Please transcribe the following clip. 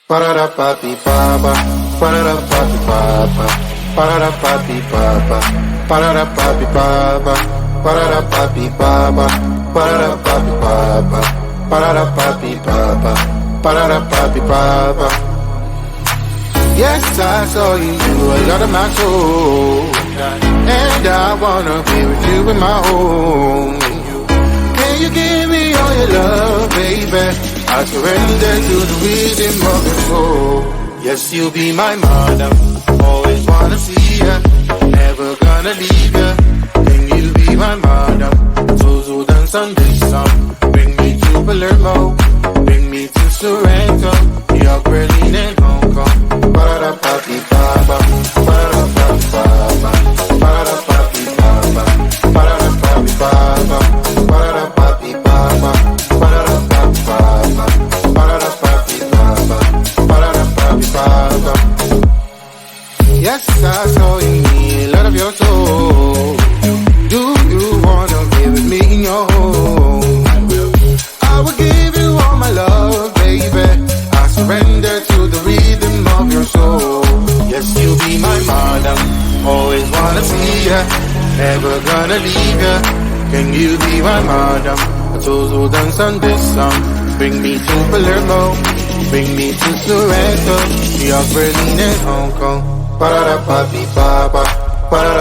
Pararapapi papa, pararapapi papa, pararapapi papa, pararapapi papa, pararapapi papa, pararapapi papa, pararapapi papa, pararapapi papa. Yes, I saw you, you a lot of my soul, and I wanna be with you in my home. Can you give me all your love, baby? I surrender to the rhythm of your soul. Yes, you'll be my madam, always wanna see ya, never gonna leave ya. Can you be my madam? So dance on this song. Bring me to Palermo, bring me to Sorrento, York, Berlin and Hong Kong. Pararapapi papa, pararapapi papa, pararapapi papa, pararapapi papa, pararapapi papa, pararapapi papa, pararapapi papa, pararapapi papa. Yes, I saw in me a lot of your soul. Do you wanna be with me in your home? I will give you all my love, baby. I surrender to the rhythm of your soul. Yes, you'll be my madam, always wanna see ya, never gonna leave ya. Can you be my madam? I told you dance on this song. Bring me to Palermo, bring me to Sorrento, York, Berlin and Hong Kong. Pararapapi papa, pararapapi